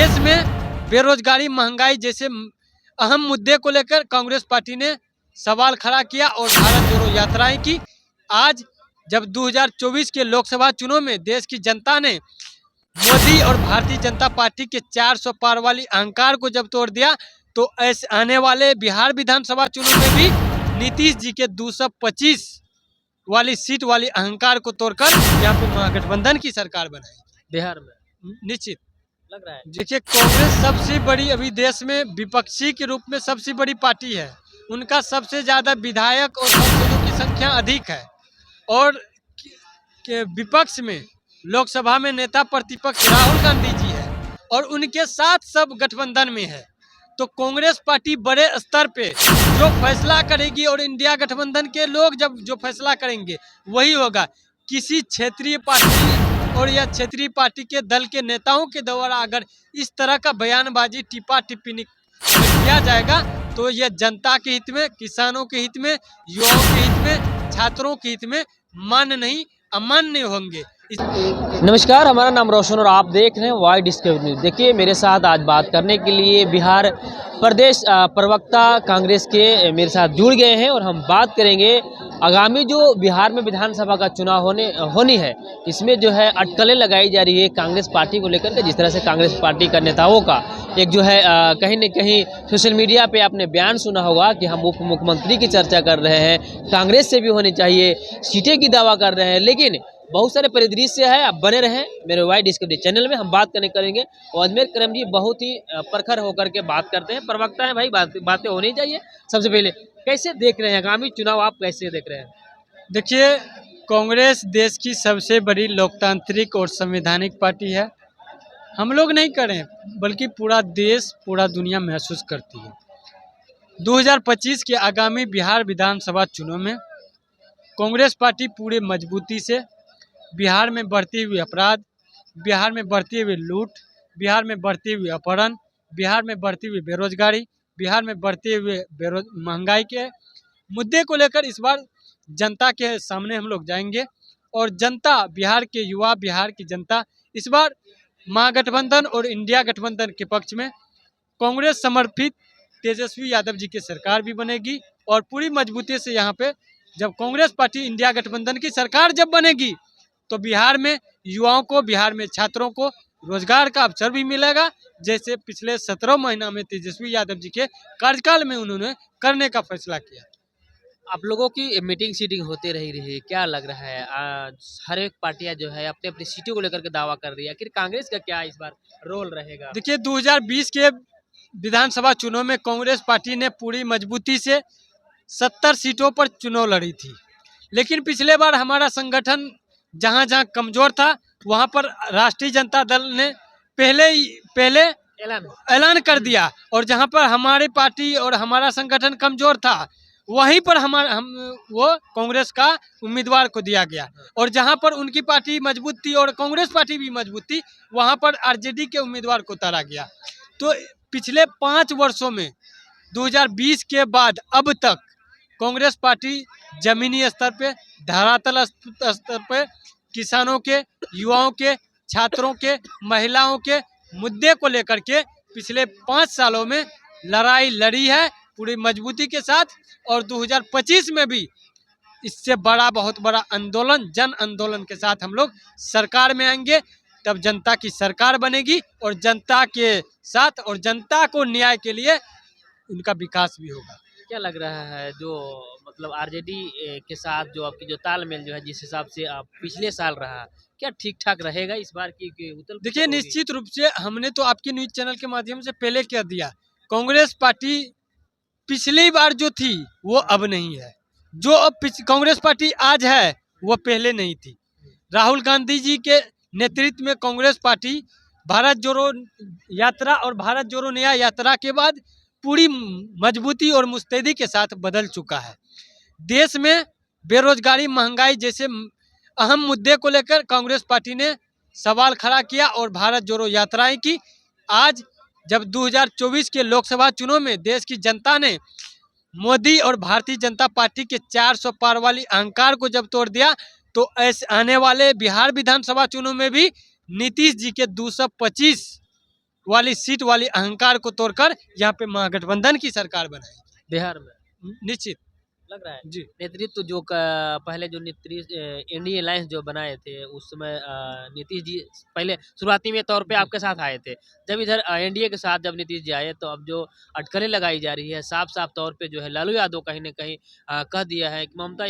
देश में बेरोजगारी, महंगाई जैसे अहम मुद्दे को लेकर कांग्रेस पार्टी ने सवाल खड़ा किया और भारत जोड़ो यात्राएं की। आज जब 2024 के लोकसभा चुनाव में देश की जनता ने मोदी और भारतीय जनता पार्टी के 400 पार वाली अहंकार को जब तोड़ दिया, तो ऐसे आने वाले बिहार विधानसभा चुनाव में भी नीतीश जी के 225 वाली सीट वाली अहंकार को तोड़कर यहाँ पे महागठबंधन की सरकार बनाई बिहार में निश्चित लग रहा है। देखिए, कांग्रेस सबसे बड़ी अभी देश में विपक्षी के रूप में सबसे बड़ी पार्टी है। उनका सबसे ज्यादा विधायक और सांसदों की संख्या अधिक है और के विपक्ष में लोकसभा में नेता प्रतिपक्ष राहुल गांधी जी है और उनके साथ सब गठबंधन में है। तो कांग्रेस पार्टी बड़े स्तर पे जो फैसला करेगी और इंडिया गठबंधन के लोग जब जो फैसला करेंगे वही होगा। किसी क्षेत्रीय पार्टी और या क्षेत्रीय पार्टी के दल के नेताओं के द्वारा अगर इस तरह का बयानबाजी टिप्पा टिप्पणी किया जाएगा तो यह जनता के हित में, किसानों के हित में, युवाओं के हित में, छात्रों के हित में मान्य नहीं, अमान्य होंगे। नमस्कार, हमारा नाम रोशन और आप देख रहे हैं वाई डिस्कवरी न्यूज़। देखिए, मेरे साथ आज बात करने के लिए बिहार प्रदेश प्रवक्ता कांग्रेस के मेरे साथ जुड़ गए हैं और हम बात करेंगे आगामी जो बिहार में विधानसभा का चुनाव होनी है, इसमें जो है अटकलें लगाई जा रही है कांग्रेस पार्टी को लेकर के। जिस तरह से कांग्रेस पार्टी का नेताओं का एक जो है कहीं न कहीं सोशल मीडिया पे आपने बयान सुना होगा कि हम उप मुख्यमंत्री की चर्चा कर रहे हैं, कांग्रेस से भी होनी चाहिए, सीटें की दावा कर रहे हैं। लेकिन बहुत सारे परिदृश्य है, आप बने रहें मेरे वाई डिस्कवरी चैनल में। हम बात करेंगे और अजमेर करम जी बहुत ही प्रखर होकर के बात करते हैं, प्रवक्ता है भाई, बातें होनी चाहिए। सबसे पहले कैसे देख रहे हैं आगामी चुनाव, आप कैसे देख रहे हैं? देखिए, कांग्रेस देश की सबसे बड़ी लोकतांत्रिक और संवैधानिक पार्टी है। हम लोग नहीं करें बल्कि पूरा देश, पूरा दुनिया महसूस करती है। 2025 के आगामी बिहार विधानसभा चुनाव में कांग्रेस पार्टी पूरे मजबूती से बिहार में बढ़ती हुई अपराध, बिहार में बढ़ती हुई लूट, बिहार में बढ़ती हुई अपहरण, बिहार में बढ़ती हुई बेरोजगारी, बिहार में बढ़ते हुए महंगाई के मुद्दे को लेकर इस बार जनता के सामने हम लोग जाएंगे। और जनता, बिहार के युवा, बिहार की जनता इस बार महागठबंधन और इंडिया गठबंधन के पक्ष में कांग्रेस समर्थित तेजस्वी यादव जी की सरकार भी बनेगी। और पूरी मजबूती से यहाँ पे जब कांग्रेस पार्टी इंडिया गठबंधन की सरकार जब बनेगी तो बिहार में युवाओं को, बिहार में छात्रों को रोजगार का अवसर भी मिलेगा, जैसे पिछले 17 महीना में तेजस्वी यादव जी के कार्यकाल में उन्होंने करने का फैसला किया। आप लोगों की मीटिंग सीटिंग होते रही है, क्या लग रहा है? आज हर एक पार्टियां जो है अपने अपनी सीटों को लेकर के दावा कर रही है, आखिर कांग्रेस का क्या इस बार रोल रहेगा? देखिए, 2020 के विधानसभा चुनाव में कांग्रेस पार्टी ने पूरी मजबूती से 70 सीटों पर चुनाव लड़ी थी। लेकिन पिछले बार हमारा संगठन जहां जहां कमजोर था वहां पर राष्ट्रीय जनता दल ने पहले ऐलान कर दिया, और जहां पर हमारी पार्टी और हमारा संगठन कमजोर था वहीं पर हम वो कांग्रेस का उम्मीदवार को दिया गया। और जहां पर उनकी पार्टी मजबूत थी और कांग्रेस पार्टी भी मजबूत थी वहां पर आरजेडी के उम्मीदवार को उतारा गया। तो पिछले 5 वर्षों में 2020 के बाद अब तक कांग्रेस पार्टी जमीनी स्तर पे, धरातल स्तर पे किसानों के, युवाओं के, छात्रों के, महिलाओं के मुद्दे को लेकर के पिछले 5 सालों में लड़ाई लड़ी है पूरी मजबूती के साथ। और 2025 में भी इससे बड़ा, बहुत बड़ा आंदोलन, जन आंदोलन के साथ हम लोग सरकार में आएंगे। तब जनता की सरकार बनेगी और जनता के साथ और जनता को न्याय के लिए उनका विकास भी होगा। क्या लग रहा है जो मतलब आरजेडी के साथ जो आपकी जो तालमेल जो है, जिस हिसाब से आप पिछले साल रहा, क्या ठीक ठाक रहेगा इस बार की उतल? देखिए, निश्चित रूप से हमने तो आपके न्यूज चैनल के माध्यम से पहले कह दिया, कांग्रेस पार्टी पिछली बार जो थी वो अब नहीं है। जो अब कांग्रेस पार्टी आज है वो पहले नहीं थी। राहुल गांधी जी के नेतृत्व में कांग्रेस पार्टी भारत जोड़ो यात्रा और भारत जोड़ो न्याय यात्रा के बाद पूरी मजबूती और मुस्तैदी के साथ बदल चुका है। देश में बेरोजगारी, महंगाई जैसे अहम मुद्दे को लेकर कांग्रेस पार्टी ने सवाल खड़ा किया और भारत जोड़ो यात्राएं की। आज जब 2024 के लोकसभा चुनाव में देश की जनता ने मोदी और भारतीय जनता पार्टी के 400 पार वाली अहंकार को जब तोड़ दिया, तो ऐसे आने वाले बिहार विधानसभा चुनाव में भी नीतीश जी के 225 वाली सीट वाली अहंकार को तोड़कर यहाँ पे महागठबंधन की सरकार बनाई। बिहार में निश्चित लग रहा है जी। नेतृत्व जो पहले जो इंडिया अलायंस जो बनाए थे उस समय नीतीश जी पहले शुरुआती में तौर पे आपके साथ आए थे। जब इधर एनडीए के साथ जब नीतीश जी आए तो अब जो अटकलें लगाई जा रही है साफ साफ तौर पे जो है लालू यादव कहीं ना कहीं कह दिया है कि ममता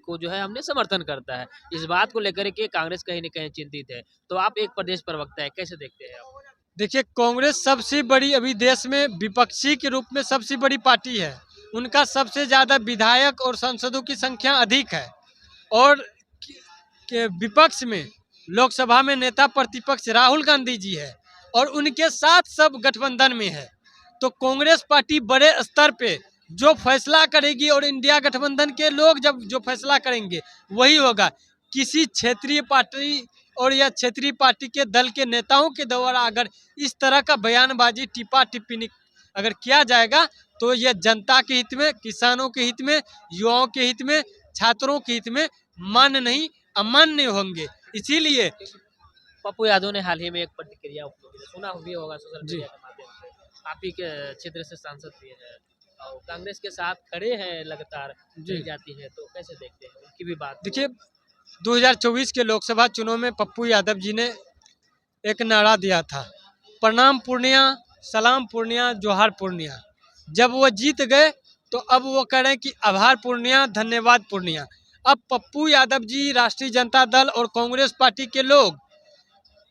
को जो है हमने समर्थन करता है। इस बात को लेकर के कांग्रेस कहीं ना कहीं चिंतित है। तो आप एक प्रदेश प्रवक्ता है, कैसे देखते हैं आप? देखिए, कांग्रेस सबसे बड़ी अभी देश में विपक्षी के रूप में सबसे बड़ी पार्टी है। उनका सबसे ज़्यादा विधायक और सांसदों की संख्या अधिक है और के विपक्ष में लोकसभा में नेता प्रतिपक्ष राहुल गांधी जी है और उनके साथ सब गठबंधन में है। तो कांग्रेस पार्टी बड़े स्तर पे जो फैसला करेगी और इंडिया गठबंधन के लोग जब जो फैसला करेंगे वही होगा। किसी क्षेत्रीय पार्टी और या क्षेत्रीय पार्टी के दल के नेताओं के द्वारा अगर इस तरह का बयानबाजी टिप्पा टिप्पणी अगर किया जाएगा तो यह जनता के हित में, किसानों के हित में, युवाओं के हित में, छात्रों के हित में मान्य नहीं अमान्य होंगे। इसीलिए पप्पू यादव ने हाल ही में एक प्रतिक्रिया सुना भी होगा सोशल जी मीडिया के माध्यम से, आप ही के क्षेत्र से सांसद भी हैं और कांग्रेस के साथ खड़े हैं लगातार जी जाती है, तो कैसे देखते हैं उनकी भी बात? देखिए, 2024 के लोकसभा चुनाव में पप्पू यादव जी ने एक नारा दिया था, प्रणाम पूर्णिया, सलाम पूर्णिया, जोहार पूर्णिया। जब वो जीत गए तो अब वो कह रहे हैं कि आभार पूर्णिया, धन्यवाद पूर्णिया। अब पप्पू यादव जी, राष्ट्रीय जनता दल और कांग्रेस पार्टी के लोग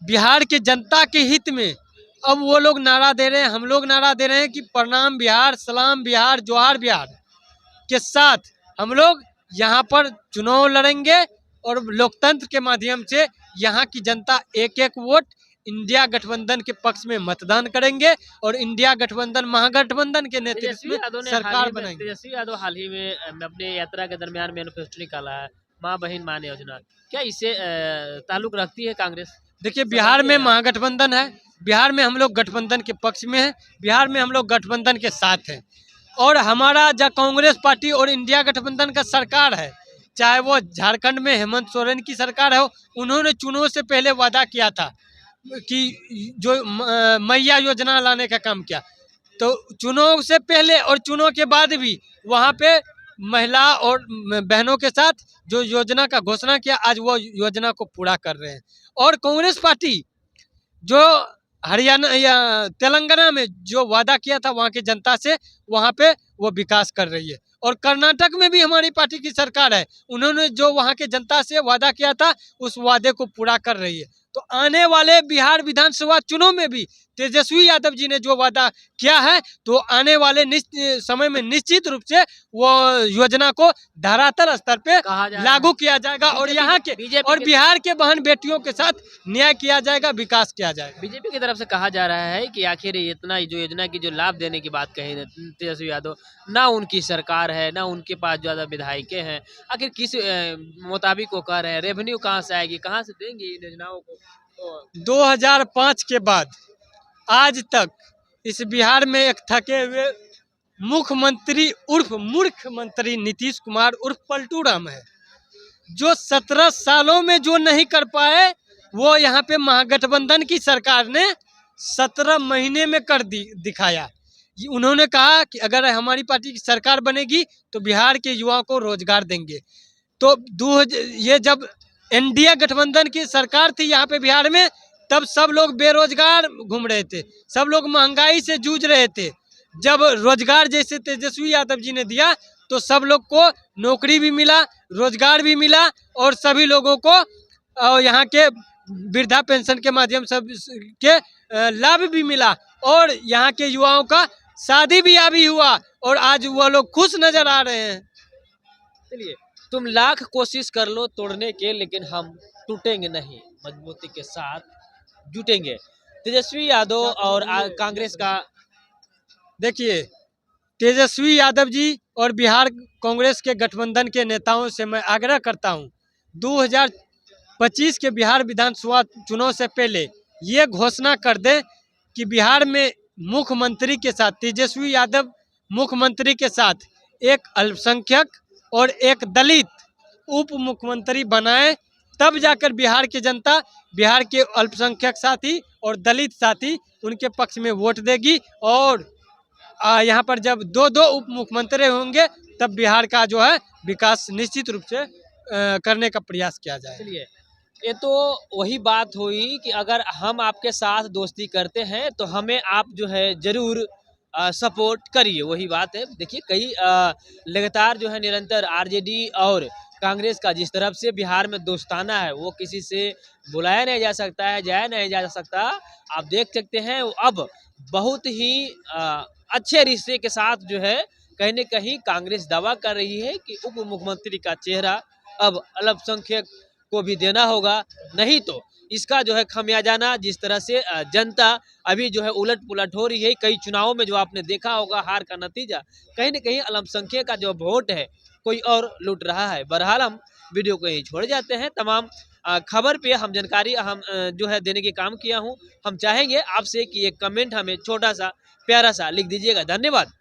बिहार के जनता के हित में अब वो लोग नारा दे रहे हैं, हम लोग नारा दे रहे हैं कि प्रणाम बिहार, सलाम बिहार, जोहार बिहार के साथ हम लोग यहाँ पर चुनाव लड़ेंगे और लोकतंत्र के माध्यम से यहाँ की जनता एक एक वोट इंडिया गठबंधन के पक्ष में मतदान करेंगे और इंडिया गठबंधन महागठबंधन के नेतृत्व में सरकार बनाएंगे। तेजस्वी यादव हाल ही में अपने यात्रा के दरमियान मैनिफेस्टो निकाला है, माँ बहन मान योजना, क्या इससे ताल्लुक रखती है कांग्रेस? देखिए, बिहार में महागठबंधन है, बिहार में हम लोग गठबंधन के पक्ष में हैं, बिहार में हम लोग गठबंधन के साथ हैं और हमारा जो कांग्रेस पार्टी और इंडिया गठबंधन का सरकार है, चाहे वो झारखंड में हेमंत सोरेन की सरकार है, उन्होंने चुनाव से पहले वादा किया था कि जो मैया योजना लाने का काम किया। तो चुनाव से पहले और चुनाव के बाद भी वहाँ पे महिला और बहनों के साथ जो योजना का घोषणा किया, आज वो योजना को पूरा कर रहे हैं। और कांग्रेस पार्टी जो हरियाणा या तेलंगाना में जो वादा किया था वहाँ की जनता से, वहाँ पे वो विकास कर रही है। और कर्नाटक में भी हमारी पार्टी की सरकार है, उन्होंने जो वहाँ के जनता से वादा किया था उस वादे को पूरा कर रही है। तो आने वाले बिहार विधानसभा चुनाव में भी तेजस्वी यादव जी ने जो वादा किया है तो आने वाले समय में निश्चित रूप से वो योजना को धरातल स्तर पे लागू किया जाएगा और यहाँ के और बिहार के बहन बेटियों के साथ न्याय किया जाएगा, विकास किया जाएगा। बीजेपी की तरफ से कहा जा रहा है कि आखिर इतना जो योजना की जो लाभ देने की बात कही तेजस्वी यादव, ना उनकी सरकार है ना उनके पास ज़्यादा विधायिकें हैं, आखिर किस मुताबिक वो कह रहे हैं, रेवेन्यू कहाँ से आएगी, कहाँ से देंगे इन योजनाओं को? 2005 के बाद आज तक इस बिहार में एक थके हुए मुख्यमंत्री उर्फ मूर्ख मंत्री नीतीश कुमार उर्फ पलटू राम है, जो 17 सालों में जो नहीं कर पाए वो यहाँ पे महागठबंधन की सरकार ने 17 महीने में कर दिखाया। उन्होंने कहा कि अगर हमारी पार्टी की सरकार बनेगी तो बिहार के युवाओं को रोजगार देंगे। तो ये जब एनडीए गठबंधन की सरकार थी यहाँ पे बिहार में, तब सब लोग बेरोजगार घूम रहे थे, सब लोग महंगाई से जूझ रहे थे। जब रोजगार जैसे तेजस्वी यादव जी ने दिया तो सब लोग को नौकरी भी मिला, रोजगार भी मिला और सभी लोगों को यहाँ के वृद्धा पेंशन के माध्यम से के लाभ भी मिला और यहाँ के युवाओं का शादी ब्याह भी हुआ और आज वो लोग खुश नजर आ रहे हैं। चलिए, तुम लाख कोशिश कर लो तोड़ने के, लेकिन हम टूटेंगे नहीं, मजबूती के साथ जुटेंगे। तेजस्वी यादव और कांग्रेस का, देखिए, तेजस्वी यादव जी और बिहार कांग्रेस के गठबंधन के नेताओं से मैं आग्रह करता हूं, 2025 के बिहार विधानसभा चुनाव से पहले ये घोषणा कर दें कि बिहार में मुख्यमंत्री के साथ तेजस्वी यादव मुख्यमंत्री के साथ एक अल्पसंख्यक और एक दलित उप मुख्यमंत्री बनाए तब जाकर बिहार की जनता, बिहार के अल्पसंख्यक साथी और दलित साथी उनके पक्ष में वोट देगी। और यहाँ पर जब दो दो उप मुख्यमंत्री होंगे तब बिहार का जो है विकास निश्चित रूप से करने का प्रयास किया जाए। चलिए, ये तो वही बात हुई कि अगर हम आपके साथ दोस्ती करते हैं तो हमें आप जो है जरूर सपोर्ट करिए, वही बात है। देखिए कई लगातार जो है निरंतर आरजेडी और कांग्रेस का जिस तरफ से बिहार में दोस्ताना है वो किसी से बुलाया नहीं जा सकता है, जाया नहीं जा सकता। आप देख सकते हैं अब बहुत ही अच्छे रिश्ते के साथ जो है कहीं न कहीं कांग्रेस दावा कर रही है कि उप मुख्यमंत्री का चेहरा अब अल्पसंख्यक को भी देना होगा, नहीं तो इसका जो है खमियाजाना जिस तरह से जनता अभी जो है उलट पुलट हो रही है। कई चुनावों में जो आपने देखा होगा हार का नतीजा कहीं न कहीं अल्पसंख्यक का जो वोट है कोई और लूट रहा है। बहरहाल हम वीडियो को यहीं छोड़ जाते हैं। तमाम खबर पे हम जानकारी जो है देने के काम किया हूँ। हम चाहेंगे आपसे कि एक कमेंट हमें छोटा सा प्यारा सा लिख दीजिएगा। धन्यवाद।